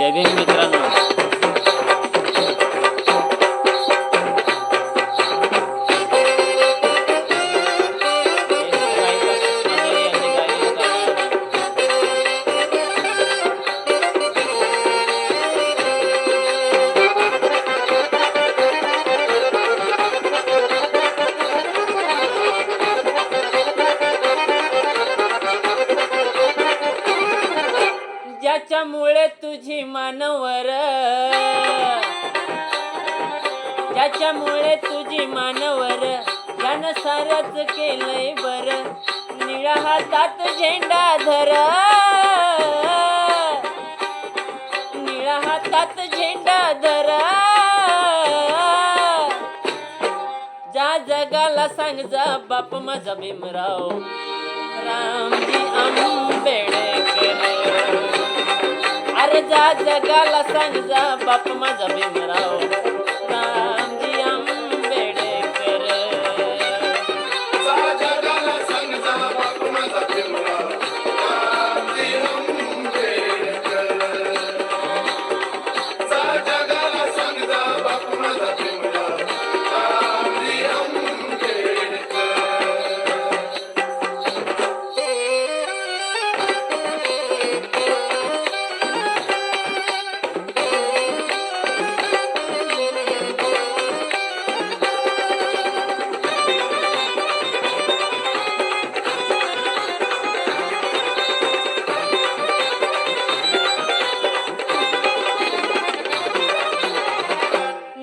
जय भीम मित्रांनो. ज्याच्यामुळे तुझी मानवर, ज्याच्यामुळे तुझी मानवर, ज्यानं सारच केलंय बर. निळा हातात झेंडा धर, निळा हातात झेंडा धर. जा जगाला सांग जा बाप माझा भीमराव रामजी आंबेडकर. अरे जा जगाला सांग जा बाप माझा भीमराव रामजी आंबेडकर. जा जगाला सांग जा बाप माझा भीमराव रामजी आंबेडकर. जा जगाला सांग जा बाप माझा भीमराव रामजी आंबेडकर.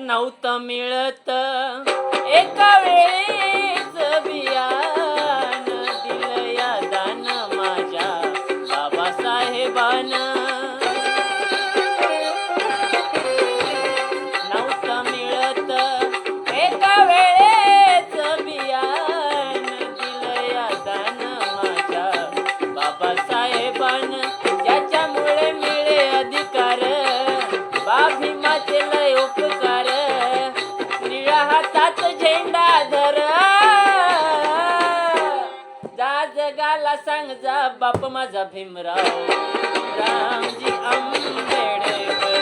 नव्हतं मिळत एका वेळेस बियाण, दिलं या दान माझ्या बाबासाहेबानं. नव्हतं मिळत एका वेळेस बियाण, दिलं या दान माझ्या बाबासाहेबानं. ज्याच्यामुळे मिळे अधिकार, बा भीमाचे लय उपकार. निळा हातात झेंडा धर, जा जगाला सांग जा बाप माझा भीमराव रामजी आंबेडकर.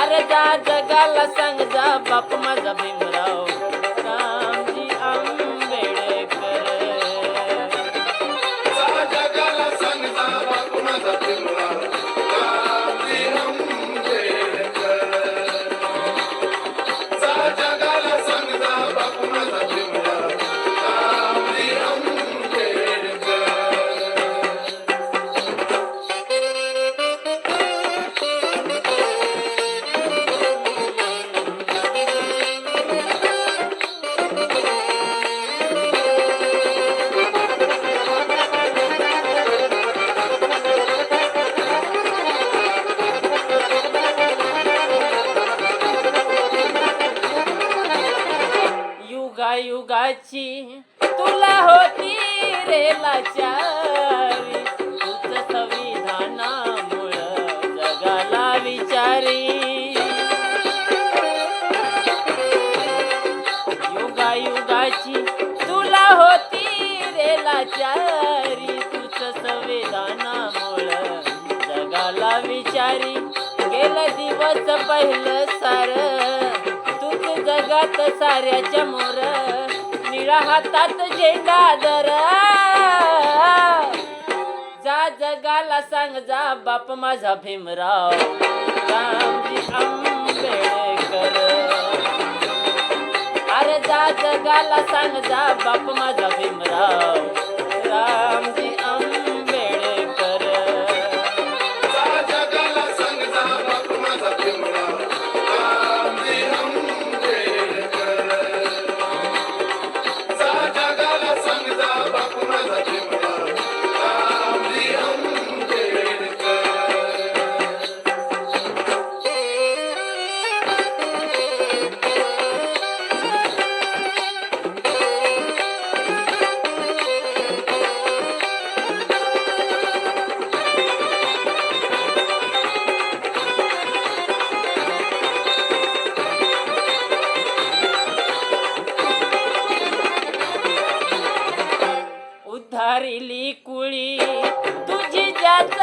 अरे जा जगाला सांग जा बाप माझा भीमराव रामजी आंबेडकर. जा जगाला सांग जा बाप माझा भीमराव रामजी आंबेडकर. जा जगाला सांग जा बाप माझा भीमराव रामजी आंबेडकर. युगायुगाची तुला होती रे लाचारी, तुझं संविधानामुळं जगाला विचारी. युगायुगाची तुला होती रे लाचारी, तुझं संविधानामुळं जगाला विचारी. गेलं दिवस पहिलं सार, तूच जगात साऱ्याच्या मोर. निळा हातात झेंडा धर, जा जगाला सांग जा बाप माझा भीमराव रामजी आंबेडकर. अरे जा जगाला सांग जा बाप माझा भीमराव रामजी आंबेडकर. जा जगाला सांग जा बाप माझा भीमराव रामजी आंबेडकर. जा जगाला सांग जा बाप माझा भीमराव रामजी आंबेडकर. उद्धारिली कुळी तुझी जात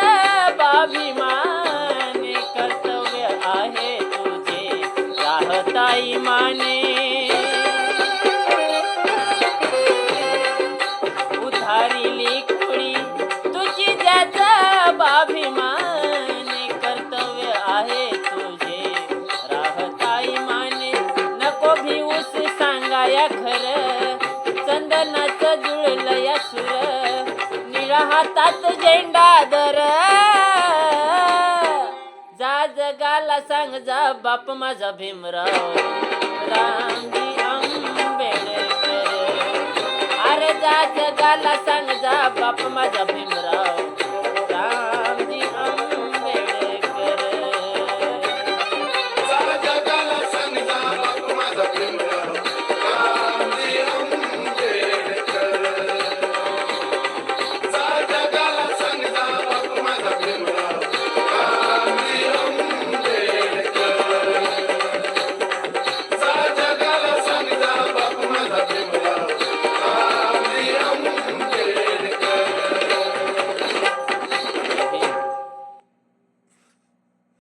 बाभिमान, या खर चंदनाचं जुळलं या सुर निळा हातात झेंडा धर जा जगाला सांग जा बाप माझा भीमराव रामजी आंबेडकर अरे जा जगाला सांग जा बाप माझा भीमराव